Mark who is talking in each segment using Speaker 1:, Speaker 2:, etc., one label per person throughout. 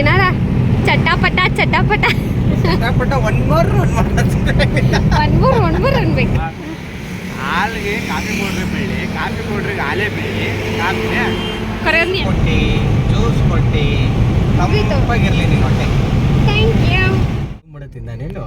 Speaker 1: ಏನಾರ ಚಟಾಪಟ ಚಟಾಪಟ
Speaker 2: one more
Speaker 1: ಅನ್ಬೇಕು.
Speaker 2: ಹಾಲಿಗೆ ಕಾಫಿ ಪೌಡ್ರ್ ಬೆಳ್ಳಿ, ಕಾಫಿ ಪೌಡ್ರಿಗೆ ಹಾಲೇ ಬೆಳ್ಳಿ, ಕಾಫಿ
Speaker 1: ಕರೆಯೋದು
Speaker 2: ಕೊಟ್ಟು ಜ್ಯೂಸ್ ಕೊಟ್ಟು ತಂಪಾಗಿರ್ಲಿ ನೀನು ಹೊಟ್ಟೆ.
Speaker 1: Thank you.
Speaker 2: ತಿಂದಾನೇನು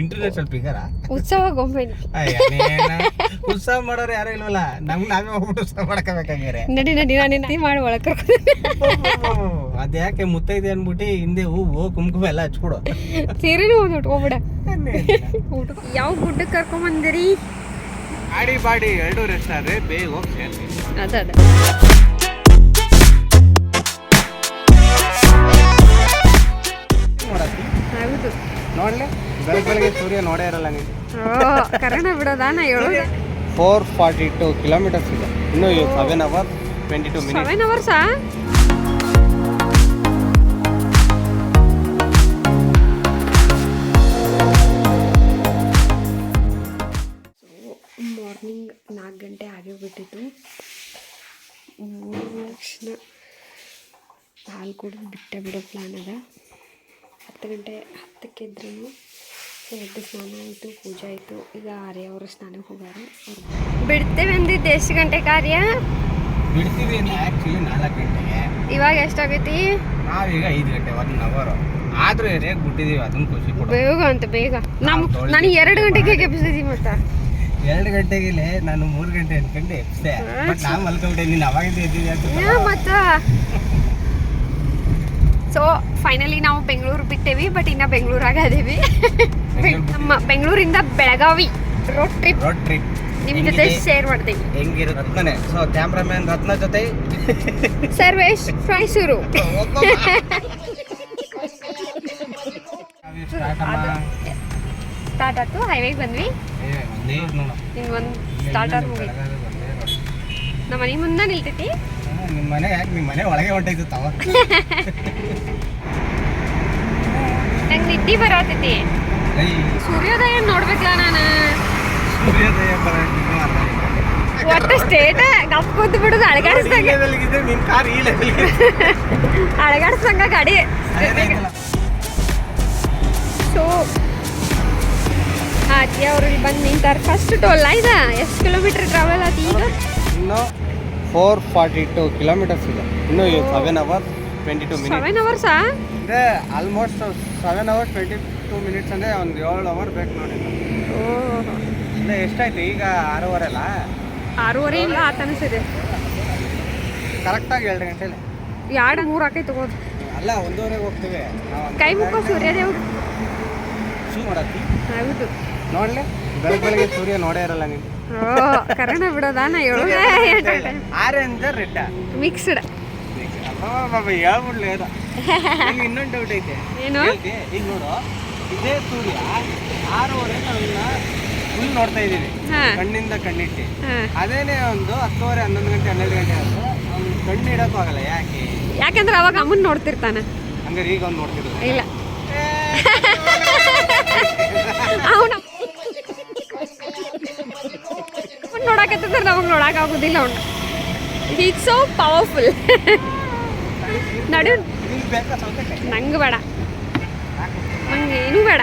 Speaker 2: ಇಂಟರ್ನ್ಯಾಷನಲ್ ಫಿಗರ
Speaker 1: ಉತ್ಸವ ಗೊಂಬೆನಿ.
Speaker 2: ಉತ್ಸವ ಮಾಡೋರು ಯಾರು ಇಲ್ವಲ್ಲ, ನಮ್ಗೆ ನಾವೇ ಹೋಗ್ಬಿಟ್ಟು ಉತ್ಸವ ಮಾಡ್ಕೋಬೇಕಾಗ್ಯಾರೆ.
Speaker 1: ನಡಿ ನಾನೇ ಮಾಡಿ ಒಳಗೆ
Speaker 2: ಅದ್ಯಾಕೆ ಮುತ್ತೈದೆ ಅನ್ಬಿಟ್ಟು ಹಿಂದೆ ಹೂವು ಕುಂಕುಮ ಎಲ್ಲ ಹಚ್ಕೊಡು.
Speaker 1: ಸೀರೆನೂ ಒಂದು ಉಟ್ಕೊಬಿಡ. ಯಾವ ಗುಡ್ಡಕ್ಕೆ ಕರ್ಕೊಂಬಂದಿರಿ?
Speaker 2: ಆಡಿ ಬಾಡಿ 2 ರೆಸ್ಟಾರೆ ಬೇಗ ಹೋಗಿ ಸೇರ್ತೀನಿ.
Speaker 1: ಅದ ಹೌದು.
Speaker 2: ನೋಡ್ಲಿ ಬೆಳಗ್ಗೆ ಸೂರ್ಯ ನೋಡೇ ಇರಲ್ಲ ನೀನು.
Speaker 1: ಕರೆನ ಬಿಡೋದಾ? ನಾ ಹೇಳೋದು
Speaker 2: 442 ಕಿಲೋಮೀಟರ್ಸ್ ಇದೆ ಇನ್ನು 7 hours 22 minutes.
Speaker 1: 7 hours ಮಾರ್ನಿಂಗ್ 4 ಗಂಟೆ ಆಗಿಬಿಟ್ಟಿತ್ತು. ತಕ್ಷಣ ಹಾಲು ಕುಡಿದು ಬಿಡೋ ಪ್ಲ್ಯಾನ್ ಅದ. 10 ಗಂಟೆ 10ಕ್ಕೆ ಇದ್ರೂ ಎದ್ದು ಸ್ನಾನ ಆಯಿತು, ಪೂಜೆ ಆಯಿತು. ಈಗ ಆರ್ಯ ಅವರು ಸ್ನಾನಕ್ಕೆ ಹೋಗಾರೆ. ಬಿಡ್ತೇವೆ ಅಂದಿದ್ದು ಎಷ್ಟು ಗಂಟೆ ಕಾರ್ಯ?
Speaker 2: ಬಿಡ್ತೀವಿ ಆ್ಯಕ್ಚುಲಿ 4 ಗಂಟೆಗೆ.
Speaker 1: ಇವಾಗ ಎಷ್ಟಾಗೈತಿ?
Speaker 2: ನಾವೀಗ 5 ಗಂಟೆ 1 hour ಆದರೂ ರೇಗ್ ಬಿಟ್ಟಿದ್ದೀವಿ. ಅದನ್ನು ಖುಷಿ ಕೊಡು.
Speaker 1: ಬೇಗ ಅಂತ ಬೇಗ ನನಗೆ 2 ಗಂಟೆಗೆ ಎಬ್ಸಿದ್ದೀವಿ. ಮತ್ತೆ
Speaker 2: 2 ಗಂಟೆಗೆ ನಾನು 3 ಗಂಟೆ ಅನ್ಕೊಂಡು ಎಬ್ಸಿದೆ. ಬಟ್ ನಾವು ಮಲ್ಕೊಂಡೆ, ನೀನು ಅವಾಗಿಂದ ಎದ್ದಿದ್ದೆ ಅಂತ.
Speaker 1: ಮತ್ತು ಸೊ ಫೈನಲಿ ನಾವು ಬೆಂಗಳೂರು ಬಿಟ್ಟೇವಿ. ಬಟ್ ಇನ್ನು ಬೆಂಗಳೂರಾಗ ಅದೇವಿ. ನಮ್ಮ ಬೆಂಗಳೂರಿಂದ ಬೆಳಗಾವಿ ರೋಡ್ ಟ್ರಿಪ್ ನಿಮ್ಮ ಜೊತೆ ಶೇರ್ ಮಾಡ್ತೀವಿ.
Speaker 2: ಹೆಂಗಿರುತ್ತೆ ಸೊ ಕ್ಯಾಮ್ರಾಮ್ಯಾನ್ ರತ್ನ ಜೊತೆ
Speaker 1: ಸರ್ವೇಶ್ ಮೈಸೂರು. ಸ್ಟಾರ್ಟ್ ಆಯ್ತು, ಹೈವೇಗೆ ಬಂದ್ವಿ. ಇನ್ನೊಂದು ಸ್ಟಾರ್ಟ್ ಆದ ಮುಗಿ ನಮ್ಮ ಮನೆ ಮುಂದೆ ನಿಲ್ತೈತಿ.
Speaker 2: ನಿಮ್ಮ ಮನೆ ಯಾಕೆ ನಿಮ್ಮ ಮನೆ ಒಳಗೆ ಹೊಂಟೈತು ತವ.
Speaker 1: ನಂಗೆ ನಿದ್ದೆ ಬರತೈತಿ. ಸೂರ್ಯೋದಯ ನೋಡ್ಬೇಕಲ್ಲ ನಾನು.
Speaker 2: ಸೂರ್ಯೋದಯ
Speaker 1: ಒಟ್ಟು ಸ್ಟೇಟ್ ಗಪ್ ಕೂತು ಬಿಡುದು ಅಳಗಾಡಿಸ್ದಂಗ ಅಳಗಾಡಿಸ್ದಂಗ ಗಾಡಿ. ಸೊ ಅಜ್ಜಿ ಅವ್ರು ಇಲ್ಲಿ ಬಂದು ನಿಂತಾರೆ. ಫಸ್ಟ್ ಟೋಲ್ ಇದೆ. ಎಷ್ಟು ಕಿಲೋಮೀಟರ್ ಟ್ರಾವೆಲ್ ಆಯ್ತು ಈಗ?
Speaker 2: ಇನ್ನು 442 ಕಿಲೋಮೀಟರ್ಸ್ ಇದೆ ಇನ್ನು 7 hours 22 minutes.
Speaker 1: 7 hours
Speaker 2: ಅಂದರೆ ಆಲ್ಮೋಸ್ಟ್ 7 hours 22 minutes ಅಂದರೆ ಒಂದು 7 hour ಬೇಕು ನೋಡಿ. ಅಂದರೆ ಎಷ್ಟಾಯ್ತು ಈಗ? 6:30 ಅಲ್ಲ?
Speaker 1: 6:30 ಇಲ್ಲ ಆತ ಅನಿಸಿದೆ.
Speaker 2: ಕರೆಕ್ಟಾಗಿ 2 ಗಂಟೆಲಿ
Speaker 1: 2-3 ಆಕೈ ತಗೋದು.
Speaker 2: ಅಲ್ಲ 1:30 ಹೋಗ್ತೀವಿ.
Speaker 1: ಕೈ ಮುಖ ಸೂರ್ಯದೇವ್ರು
Speaker 2: ಶೂ ಮಾಡತ್ತಿ.
Speaker 1: ಹೌದು.
Speaker 2: ನೋಡ್ಲಿ ಬೆಳಗ್ಗೆ ಸೂರ್ಯ ನೋಡೇ ಇರಲ್ಲ ನೀನು.
Speaker 1: ಕರೆನ ಬಿಡೋದಾ? ನಾ ಹೇಳೋದು
Speaker 2: ಆರೆಂಜ್ ರೆಡ್
Speaker 1: ಮಿಕ್ಸ್ಡ್.
Speaker 2: ಹೇಳ್ಬಿಡ್ಲಿ ಅದು. ಇನ್ನೊಂದು ಡೌಟ್ ಐತೆ.
Speaker 1: ಏನು?
Speaker 2: ಈಗ ನೋಡು, ಇದೇ ಸೂರ್ಯ 6:30 ನಾವಿನ್ನ ಫುಲ್ ನೋಡ್ತಾ ಇದ್ದೀವಿ ಕಣ್ಣಿಂದ ಕಣ್ಣಿಟ್ಟು. ಅದೇನೇ ಒಂದು 10:30 11 ಗಂಟೆ 12 ಗಂಟೆ ಆದ್ರೆ ಅವ್ನು ಕಣ್ಣು ಇಡೋಕ್ಕಾಗಲ್ಲ.
Speaker 1: ಯಾಕಂದ್ರೆ ಅವಾಗ ಅಮ್ಮನ್ ನೋಡ್ತಿರ್ತಾನೆ.
Speaker 2: ಹಂಗಾರೆ ಈಗ ಅವ್ನು ನೋಡ್ತಿದ್ರು
Speaker 1: ಇಲ್ಲ ಅವನ ನೋಡಕತ್ತಿದ್ರೆ ನಮಗೆ ನೋಡಕ್ಕಾಗೋದಿಲ್ಲ. ಅವನು ಈಸ್ ಸೋ ಪವರ್ಫುಲ್. ನಡು ನಂಗೆ ಬೇಡ, ನಂಗೆ ಏನೂ ಬೇಡ.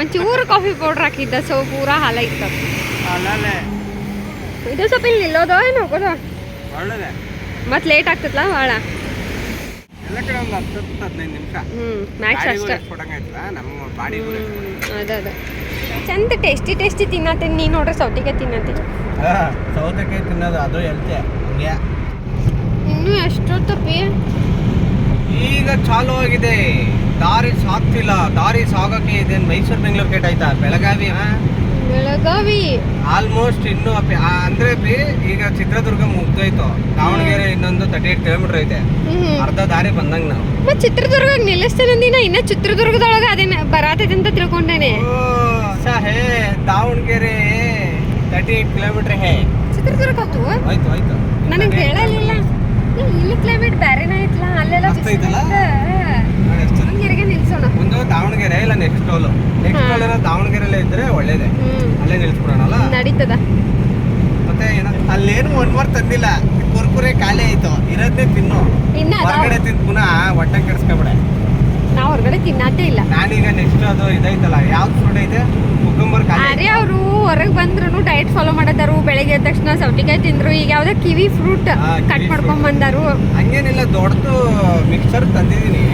Speaker 1: ಒಂಚೂರು ಕಾಫಿ ಪೌಡ್ರ್ ಹಾಕಿದ್ದ. ಸೊ ಪೂರಾ ಹಾಲ ಇತ್ತು. ಇದು ಸ್ವಲ್ಪ ಇಲ್ಲಿ ನಿಲ್ಲೋದು ಏನು ಹೋಗೋದು ಮತ್ತೆ ಲೇಟ್ ಆಗ್ತದಲ್ಲ ಭಾಳ. ಮ್ಯಾಕ್ಸ್ ಅಷ್ಟೇ. ಅದ ಚಂದ ಟೇಸ್ಟಿ ತಿನ್ನತ್ತೀನಿ. ನೀ ನೋಡ್ರಿ ಸೌತೆಕಾಯಿ ತಿನ್ನತ್ತೀನಿ.
Speaker 2: ಸೌತೆಕಾಯಿ ತಿನ್ನೋದು ಅದು ಎಲ್ತೆ
Speaker 1: ಇನ್ನೂ ಎಷ್ಟೊತ್ತಪ್ಪಿ?
Speaker 2: ಈಗ ಚಾಲು ಆಗಿದೆ. ದಾರಿ ಸಾಗ್ತಿಲ್ಲ. ದಾರಿ ಸಾಗಕ್ಕೆ ಇದೇನು ಮೈಸೂರು ಬೆಂಗಳೂರು ಗೇಟ್ ಆಯ್ತಾ? ಬೆಳಗಾವಿ
Speaker 1: ಬೆಳಗಾವಿ
Speaker 2: ಆಲ್ಮೋಸ್ಟ್ ಇನ್ನು ಅಂದ್ರೆ ಬಿ ಈಗ ಚಿತ್ರದುರ್ಗ ಮುಗ್ದೋಯ್ತು. ದಾವಣಗೆರೆ ಇನ್ನೊಂದು 38 ಕಿಲೋಮೀಟರ್ ಐತೆ. ಅರ್ಧ ದಾರಿ ಬಂದಂಗ ನಾವು.
Speaker 1: ಮತ್ ಚಿತ್ರದುರ್ಗ ನಿಲ್ಲಿಸ್ತೇನಂದಿನ ಇನ್ನ ಚಿತ್ರದುರ್ಗದೊಳಗ ಅದೇನ ಬರಾತೈತಿ ಅಂತ ತಿಳ್ಕೊಂಡೇನೆ.
Speaker 2: ಹೇ ದಾವಣಗೆರೆ 38 ಕಿಲೋಮೀಟರ್ ಹೇ.
Speaker 1: ಚಿತ್ರದುರ್ಗ
Speaker 2: ಆಯ್ತು ಆಯ್ತು.
Speaker 1: ನನಗೆ ಹೇಳಲಿಲ್ಲ. ಇಲ್ಲಿ ಕ್ಲೈಮೇಟ್ ಬ್ಯಾರೆನ ಐತ್ಲಾ, ಅಲ್ಲೆಲ್ಲ ದಾವಣಗೆರೆಗೆ ನಿಲ್ಸೋಣ.
Speaker 2: ಒಂದು ದಾವಣಗೆರೆ ಇಲ್ಲ ನೆಕ್ಸ್ಟ್ ಟೋಲ್ ದಾವಣಗೆರೆಲ್ಲೇ ಇದ್ರೆ ಒಳ್ಳೇದೆ, ಅಲ್ಲೇ ನಿಲ್ಸ್ಬಿಡೋಣಲ್ಲ.
Speaker 1: ನಡೀತದ.
Speaker 2: ಮತ್ತೆ ಅಲ್ಲೇನು 1 ಅವರ್ ತಂದಿಲ್ಲ, ಕುರ್ಕುರೆ ಖಾಲಿ ಆಯ್ತು. ಇರೋದೇ ತಿನ್ನು, ಹೊರಗಡೆ ತಿಂದು ಪುನಃ ಹೊಟ್ಟೆ ಕೆಡಿಸ್ಕೊಬೇಡ.
Speaker 1: ನಾವು ಹೊರಗಡೆ ತಿನ್ನತ್ತೇ ಇಲ್ಲ.
Speaker 2: ನಾನೀಗ ನೆಕ್ಸ್ಟ್ ಅದು ಇದೈತಲ್ಲ, ಯಾವ್ದು ಫ್ರೂಟ್ ಐತೆ ಕುಕುಂಬರ್.
Speaker 1: ಅರೆ ಅವರು ಹೊರಗೆ ಬಂದ್ರು ಡಯಟ್ ಫಾಲೋ ಮಾಡತಾರು. ಬೆಳಗ್ಗೆ ಎದ್ದ ತಕ್ಷಣ ಸೌತೆಕಾಯಿ ತಿಂದ್ರು. ಈಗ ಯಾವ್ದೋ ಕಿವಿ ಫ್ರೂಟ್ ಕಟ್ ಮಾಡ್ಕೊಂಡ್ ಬಂದಾರು.
Speaker 2: ಹಂಗೇನಿಲ್ಲ, ದೊಡ್ಡದು ಮಿಕ್ಸರ್ ತಂದಿದ್ದೀನಿ.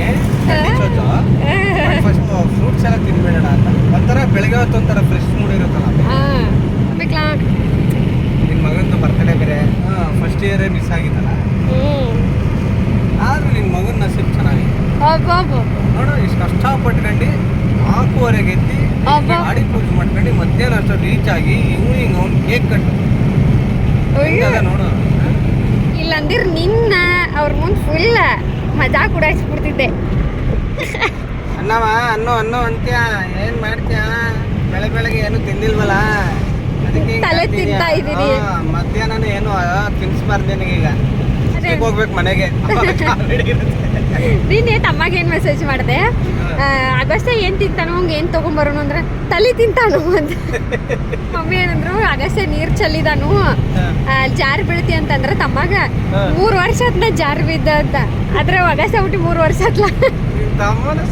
Speaker 2: ಫಸ್ಟ್ ಫ್ರೂಟ್ಸ್ ಎಲ್ಲ ತಿನ್ಬೇಡ ಅಂತ. ಒಂಥರ ಬೆಳಗ್ಗೆ ಹೊತ್ತು ಒಂಥರ ಫ್ರೆಶ್ ಮೂಡ್ ಇರುತ್ತಲ್ಲ. ನಿನ್ ಮಗಂದು ಬರ್ತಡೇ ಬೇರೆ, ಫಸ್ಟ್ ಇಯರ್ ಮಿಸ್ ಆಗಿತ್ತಲ್ಲ. ಆದ್ರೂ ನಿನ್ ಮಗನ ನಸೀಬ್ ಚೆನ್ನಾಗಿದೆ ನೋಡು. ಇಷ್ಟು ಕಷ್ಟಪಟ್ಕೊಂಡು 4:15 ಎದ್ದು ಗಾಡಿ ಪೂಜೆ ಮಾಡ್ಕೊಂಡು ಮಧ್ಯಾಹ್ನ ಅಷ್ಟು ರೀಚ್ ಆಗಿ ಹಿಂಗ್ ಅವ್ನು ಕೇಕ್ ಕಟ್ಟು ನೋಡು.
Speaker 1: ಇಲ್ಲಂದಿರ್ ನಿನ್ನ ಅವ್ರ ಮುಂದೆ ಫುಲ್ ಮಜಾ ಕೂಡ ಹಚ್ಬಿಡ್ತಿದ್ದೆ.
Speaker 2: ಅನ್ನವ ಅನ್ನೋ ಅಂತ್ಯ ಏನ್ ಮಾಡ್ತೀಯ? ಬೆಳಗ್ಗೆ ಏನು ತಿಂದಿಲ್ವಲ್ಲ, ಅದಕ್ಕೆ
Speaker 1: ತಲೆ ತಿಂತಾ ಇದೀನಿ.
Speaker 2: ಮಧ್ಯಾಹ್ನ ಏನು ತಿನ್ಸ್ಬಾರ್ದು ನಿನಗೀಗ. ಹೋಗ್ಬೇಕು ಮನೆಗೆ.
Speaker 1: ನೀನೇ ತಮ್ಮಗೆ ಏನ್ ಮೆಸೇಜ್ ಮಾಡಿದೆ, ಆಗಷ್ಟೇ ಏನ್ ತಿಂತಾನು ಹಂಗೆ ಏನ್ ತಗೊಂಬರೋನು ಅಂದ್ರೆ ತಲೆ ತಿಂತಾನು ಅಂತ. ಮಮ್ಮಿ ಏನಂದ್ರು, ಆಗಷ್ಟೇ ನೀರ್ ಚಲ್ಲಿದಾನು ಜಾರ್ ಬೀಳ್ತಿ ಅಂತಂದ್ರೆ ತಮ್ಮಾಗ 3 ವರ್ಷ ಆತ್ನ ಜಾರ್ ಬಿದ್ದ ಅಂತ. ಆದ್ರೆ ಆಗಷ್ಟೇ ಹುಟ್ಟಿ 3 ವರ್ಷ ಆತ್ಲ.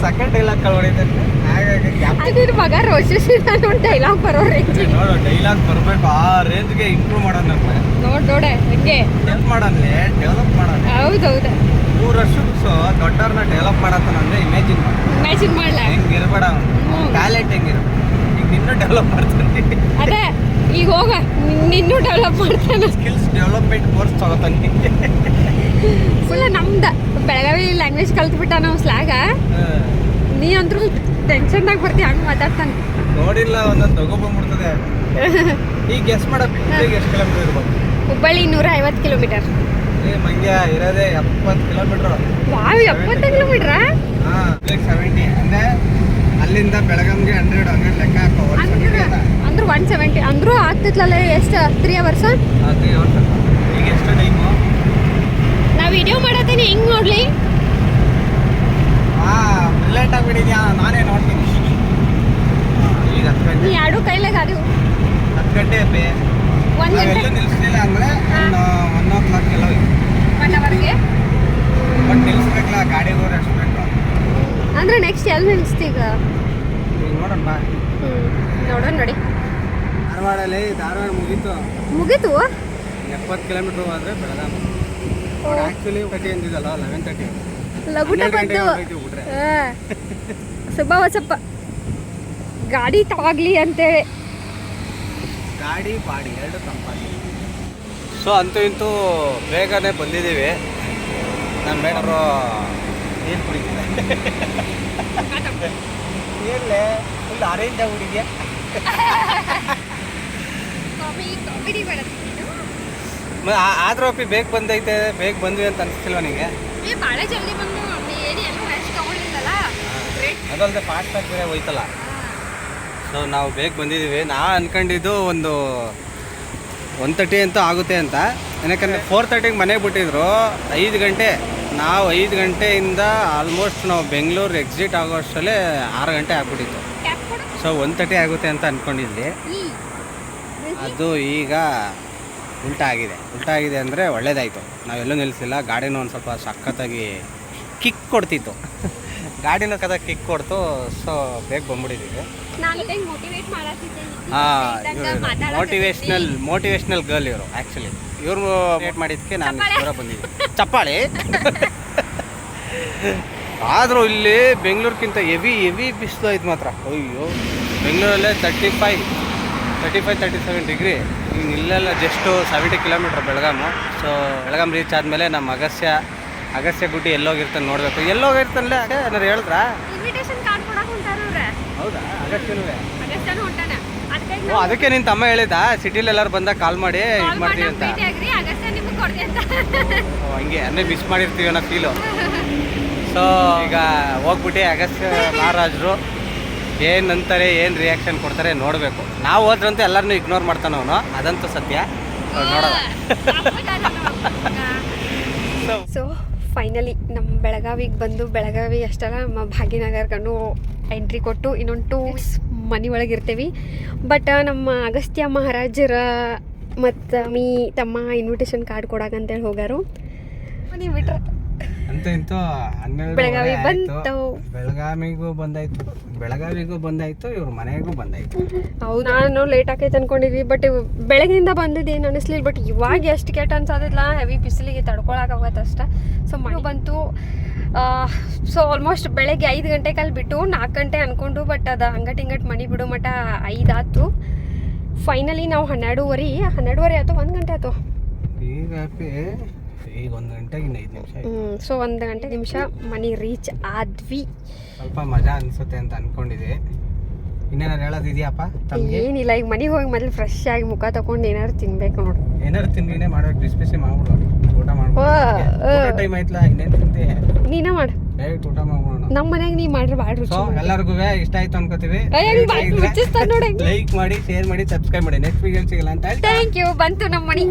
Speaker 2: ಸೆಕೆಂಡ್ ಡೈಲಾಗ್
Speaker 1: ಅದ್ರ ಮಗ ರೋಷಿಸಿ ನಾನು ಡೈಲಾಗ್ ಬರೋ ರೇಂಜ್.
Speaker 2: ಡೈಲಾಗ್ ಬರ್ಬೇಕು, ಆ ರೇಂಜ್ಗೆ ಇಂಪ್ರೂವ್ ಮಾಡೋಣ.
Speaker 1: ನೋಡೆ ಹಂಗೆ
Speaker 2: ಡೆವಲಪ್ ಮಾಡೋಣ.
Speaker 1: ಹೌದೌದು.
Speaker 2: 3 ವರ್ಷಕ್ಕೆ ದೊಡ್ಡವ್ರನ್ನ ಡೆವಲಪ್ ಮಾಡತ್ತಾನಂದ್ರೆ ಇಮ್ಯಾಜಿನ್ ಮಾಡ್ಲ. ಹೆಂಗಿರ್ಬೇಡ, ಟ್ಯಾಲೆಂಟ್ ಹೆಂಗಿರ್ಬೇಡ. ಈಗ ಇನ್ನೂ ಡೆವಲಪ್ ಮಾಡ್ತಾನೆ.
Speaker 1: ಅದೇ ಈಗ ಹೋಗ ಇನ್ನೂ ಡೆವಲಪ್ ಮಾಡ್ತಾನೆ.
Speaker 2: ಸ್ಕಿಲ್ಸ್ ಡೆವಲಪ್ಮೆಂಟ್ ಕೋರ್ಸ್ ತಗೋತಾನೆ.
Speaker 1: ಫುಲ್ ನಮ್ದ ಬೆಳಗಾವಿ ಲ್ಯಾಂಗ್ವೇಜ್ ಕಲ್ತ್ಬಿಟ್ಟ ನಾವು ಸ್ಲಾಗ. ನೀ ಅಂದ್ರೂ ಟೆನ್ಷನ್ದಾಗ ಬರ್ತಿ ಹಂಗೆ ಮಾತಾಡ್ತಾನೆ.
Speaker 2: ನೋಡಿಲ್ಲ ಒಂದೊಂದು ತಗೊಬಂದ್ಬಿಡ್ತದೆ. ಈಗ ಗೆಸ್ ಮಾಡಕ್ಕೆ ಎಷ್ಟು ಕಿಲೋಮೀಟರ್ ಇರ್ಬೋದು?
Speaker 1: ಹುಬ್ಬಳ್ಳಿ 150 ಕಿಲೋಮೀಟರ್.
Speaker 2: ಮಂಡ್ಯ ಇರೋದೇ 70 ಕಿಲೋಮೀಟರ್.
Speaker 1: ವಾವ್, 70 ಕಿಲೋಮೀಟ್ರಾ?
Speaker 2: 70 ಅಂದ್ರೆ ಅಲ್ಲಿಂದ ಬೆಳಗಾಂಗೆ 100 ಲೆಕ್ಕ ಹಾಕೋ.
Speaker 1: ಅಂದ್ರೆ 170 ಅಂದ್ರೂ ಆಗ್ತಿತ್ಲಲ್ಲ. ಎಷ್ಟು 3 ಅವರ್ಸ್?
Speaker 2: 3 ಅವರ್ಸ್. ಈಗ ಎಷ್ಟು ಟೈಮು?
Speaker 1: ನಾ ವಿಡಿಯೋ ಮಾಡತ್ತೀನಿ, ಹೆಂಗ್ ನೋಡ್ಲಿ?
Speaker 2: ಲೇಟ್ ಆಗಿಬಿಟ್ಟಿದ್ಯಾ? ನಾನೇ ನೋಡ್ತೀನಿ. ಈಗ 10 ಗಂಟೆ.
Speaker 1: ನೀ ಎರಡು ಕೈಲೇ ಗಾಡಿ
Speaker 2: 10 ಗಂಟೆ ಅಪ್ಪಿ.
Speaker 1: 1 ಗಂಟೆ
Speaker 2: ನಿಲ್ಸಿಲ್ಲ ಅಂದ್ರೆ 1 o'clock ಎಲ್ಲ
Speaker 1: 1 ಅವರ್ಗೆ
Speaker 2: ಬಟ್ ನಿಲ್ಸ್ಬೇಕಲ್ಲ, ಗಾಡಿಗೆ ಹೋದ್ರೆ ಎಷ್ಟು ಬೇಕು.
Speaker 1: ಅಂದ್ರೆ ನೆಕ್ಸ್ಟ್ ಎಲ್ಲಿ ನಿಲ್ಸ್ತೀಗ?
Speaker 2: ನೋಡೋಣ ಬಾ.
Speaker 1: ನೋಡೋಣ ನಡಿ.
Speaker 2: ಧಾರವಾಡ ಮುಗೀತು. 70 ಕಿಲೋಮೀಟರ್ ಹೋದ್ರೆ ಬೆಳಗಾಂ. ಆ್ಯಕ್ಚುಲಿ 30 ಅಂದಿದ್ದಲ್ಲ, 11:30.
Speaker 1: ಲಗುಟ ಬಂತು. ಸುಬ್ಬ ಹೊಸಪ್ಪ ಗಾಡಿ ತವಾಗ್ಲಿ ಅಂತೇಳಿ
Speaker 2: ಗಾಡಿ ಬಾಡಿ ಎರಡು ತಂಪಾಗಿ. ಸೊ ಅಂತೂ ಇಂತೂ ಬೇಗನೆ ಬಂದಿದ್ದೀವಿ. ನಾನು ಬೇಡರು ನೀರು ಕುಡಿತೀನಿ. ನೀರಲ್ಲೇ ಫುಲ್ ಆರೆಂಜ್ ಆಗಿಬಿಟ್ಟಿದ್ಯಾ? ಆದ್ರೂ ಅಪ್ಪಿ ಬೇಗ ಬಂದೈತೆ, ಬೇಗ ಬಂದ್ವಿ ಅಂತ ಅನಿಸ್ತಿಲ್ವ ನಿಮಗೆ?
Speaker 1: ಭಾಳ ಜಲ್ದಿ ಬಂದು
Speaker 2: ಅದಲ್ಲದೆ ಫಾಸ್ಟಾಗಿ ಬೇರೆ ಹೋಯ್ತಲ್ಲ. ಸೊ ನಾವು ಬೇಗ ಬಂದಿದ್ದೀವಿ. ನಾ ಅನ್ಕೊಂಡಿದ್ದು ಒಂದು 1:30 ಅಂತೂ ಆಗುತ್ತೆ ಅಂತ. ಏನಕ್ಕಂದರೆ 4:30ಗೆ ಮನೆಗೆ ಬಿಟ್ಟಿದ್ರು. 5 ಗಂಟೆ. ನಾವು 5 ಗಂಟೆಯಿಂದ ಆಲ್ಮೋಸ್ಟ್ ನಾವು ಬೆಂಗಳೂರು ಎಕ್ಸಿಟ್ ಆಗೋ ಅಷ್ಟರಲ್ಲೇ 6 ಗಂಟೆ ಆಗ್ಬಿಟ್ಟಿತ್ತು. ಸೊ 1:30 ಆಗುತ್ತೆ ಅಂತ ಅಂದ್ಕೊಂಡಿದ್ವಿ. ಅದು ಈಗ ಉಲ್ಟಾ ಆಗಿದೆ ಅಂದರೆ ಒಳ್ಳೇದಾಯಿತು. ನಾವೆಲ್ಲೂ ನಿಲ್ಲಿಸಿಲ್ಲ. ಗಾಡಿನೂ ಒಂದು ಸ್ವಲ್ಪ ಸಖತ್ತಾಗಿ ಕಿಕ್ ಕೊಡ್ತಿತ್ತು. ಗಾಡಿನ ಕದ ಕಿಕ್ ಕೊಡ್ತು. ಸೊ ಬೇಗ ಬಂದ್ಬಿಟ್ಟಿದ್ದೀವಿ. ಮೋಟಿವೇಶ್ನಲ್ ಗರ್ಲ್ ಇವರು. ಆ್ಯಕ್ಚುಲಿ ಇವ್ರು ವೇಟ್ ಮಾಡಿದ್ದಕ್ಕೆ ನಾನು ದೂರ ಬಂದಿದ್ದೆ. ಚಪ್ಪಾಳಿ. ಆದರೂ ಇಲ್ಲಿ ಬೆಂಗಳೂರಿಗಿಂತ ಹೆವಿ ಬಿಸಿಲು ಐತೆ ಮಾತ್ರ. ಅಯ್ಯೋ, ಬೆಂಗಳೂರಲ್ಲೇ 35-37 ಡಿಗ್ರಿ. ಈಗ ಇಲ್ಲೆಲ್ಲ just 70 kilometre Belgaum. So Belgaum reach ಆದಮೇಲೆ ನಮ್ಮ ಅಗಸ್ತ್ಯ ಗುಡ್ಡಿ ಎಲ್ಲೋಗಿರ್ತಾನೆ ನೋಡಬೇಕು. ಎಲ್ಲೋಗಿರ್ತಾನಲ್ಲ ಏನಾರು ಹೇಳಿದ್ರಾ?
Speaker 1: ಇನ್ವಿಟೇಷನ್ ಕಾರ್ಡ್ ಕೊಡಕ್ಕೆ ಹೊಂಟಾರ ಅವ್ರೆ.
Speaker 2: ಹೌದಾ? ಅಗಸ್ತ್ಯನೂ
Speaker 1: ಹೊಂಟಾನ. ಅದಕ್ಕಾಗಿ
Speaker 2: ಓ ಅದಕ್ಕೆ ನಿನ್ ತಮ್ಮ ಹೇಳಿದ ಸಿಟಿಲಿ ಎಲ್ಲರೂ ಬಂದಾಗ ಕಾಲ್ ಮಾಡಿ ಇದು ಮಾಡ್ತೀವಿ ಅಂತ. ಓ, ಹಂಗೆ ಅಂದ್ರೆ ಮಿಸ್ ಮಾಡಿರ್ತೀವಿ ಅನ್ನೋ ಫೀಲು. ಸೊ ಈಗ ಹೋಗ್ಬಿಟ್ಟು ಅಗಸ್ತ್ಯ ಮಹಾರಾಜರು ಏನಂತಾರೆ, ಏನು ರಿಯಾಕ್ಷನ್ ಕೊಡ್ತಾರೆ ನೋಡಬೇಕು. ನಾವು ಹೋದ್ರಂತೂ ಎಲ್ಲರನ್ನೂ ಇಗ್ನೋರ್ ಮಾಡ್ತಾನೆ ಅವನು, ಅದಂತೂ ಸತ್ಯ. ನೋಡೋಣ.
Speaker 1: ಸೊ ಫೈನಲಿ ನಮ್ಮ ಬೆಳಗಾವಿಗೆ ಬಂದು, ಬೆಳಗಾವಿ ಅಷ್ಟಲ್ಲ ನಮ್ಮ ಭಾಗ್ಯನಗರ್ಗೂ ಎಂಟ್ರಿ ಕೊಟ್ಟು ಇನ್ನೊಂದು 2 weeks ಮನೆ ಒಳಗೆ ಇರ್ತೀವಿ. ಬಟ್ ನಮ್ಮ ಅಗಸ್ತ್ಯ ಮಹಾರಾಜರ ಮತ್ತು ತಮ್ಮ ಇನ್ವಿಟೇಷನ್ ಕಾರ್ಡ್ ಕೊಡಾಕಂತೇಳಿ ಹೋಗಾರು. ನೀವು ಬಿಟ್ರೆ
Speaker 2: ಅಂತೂ ಇಂತೂ 12
Speaker 1: ಬೆಳಗಾವಿ ಬಂತು.
Speaker 2: ಬೆಳಗಾವಿಗೂ ಬಂದಾಯ್ತು, ಇವ್ರ ಮನೆಗೂ ಬಂದಾಯ್ತು.
Speaker 1: ಹೌದು, ನಾನು ಲೇಟ್ ಆಕೈತೆ ಅನ್ಕೊಂಡಿದ್ವಿ. ಬಟ್ ಬೆಳಗ್ಗೆಯಿಂದ ಬಂದಿದ್ದು ಏನು ಅನಿಸ್ಲಿಲ್ಲ. ಬಟ್ ಇವಾಗ ಎಷ್ಟು ಕೆಟ್ಟ ಅನ್ಸೋದಿಲ್ಲ, ಹೆವಿ ಬಿಸಿಲಿಗೆ ತಡ್ಕೊಳಕಾಗತ್ತೆ ಅಷ್ಟೆ. ಸೊ ಮನೆ ಬಂತು. ಸೊ ಆಲ್ಮೋಸ್ಟ್ ಬೆಳಗ್ಗೆ 5 ಗಂಟೆಗೆ ಅಲ್ಲಿ ಬಿಟ್ಟು 4 ಗಂಟೆ ಅಂದ್ಕೊಂಡು, ಬಟ್ ಅದು ಹಂಗಟ್ಟು ಮನೆ ಬಿಡೋ ಮಟ್ಟ 5 ಆಯ್ತು. ಫೈನಲಿ ನಾವು 12:30 ಆಯ್ತು, 1 ಗಂಟೆ ಆಯ್ತು.
Speaker 2: ಈಗ 1 ಗಂಟೆಗೆ 5 ನಿಮಿಷ.
Speaker 1: ಸೊ 1 ಗಂಟೆ ನಿಮಿಷ ಮನೆ ರೀಚ್ ಆದ್ವಿ.
Speaker 2: ಸ್ವಲ್ಪ ಮಜಾ ಅನ್ಸುತ್ತೆ ಅಂತ ಅನ್ಕೊಂಡಿದ್ವಿ. ಇನ್ನೇನಾರು ಹೇಳೋದಿದ್ಯಾಪ್ಪ ತಮ್ಗೆ?
Speaker 1: ಏನಿಲ್ಲ, ಈಗ ಮನೆಗೆ ಹೋಗಿ ಮೊದಲು ಫ್ರೆಶ್ ಆಗಿ ಮುಖ ತಗೊಂಡು ಏನಾರು ತಿನ್ಬೇಕು ನೋಡು.
Speaker 2: ಏನಾರು ತಿಂಡಿನೇ ಮಾಡ್ಬೇಕು, ಬಿಸಿ ಮಾಡ್ಬಿಡು. ಊಟ ಮಾಡ್ಬೋದು, ಟೈಮ್ ಆಯ್ತಲ್ಲ, ಇನ್ನೇನು ತಿಂತಿ?
Speaker 1: ನೀನ ಮಾಡು,
Speaker 2: ಡೈರೆಕ್ಟ್ ಊಟ ಮಾಡ್ಬಿಡೋಣ.
Speaker 1: ನಮ್ಮ ಮನೆಗೆ ನೀ ಮಾಡ್ರೆ ಭಾಳ ರುಚಿ.
Speaker 2: ಎಲ್ಲರಿಗೂ ಇಷ್ಟ ಆಯ್ತು ಅನ್ಕೋತೀವಿ.
Speaker 1: ಲೈಕ್
Speaker 2: ಮಾಡಿ, ಶೇರ್ ಮಾಡಿ, ಸಬ್ಸ್ಕ್ರೈಬ್ ಮಾಡಿ. ನೆಕ್ಸ್ಟ್ ವಿಡಿಯೋ ಸಿಗಲ್ಲ ಅಂತ.
Speaker 1: Thank you. ಬಂತು ನಮ್ಮ ಮನೆ.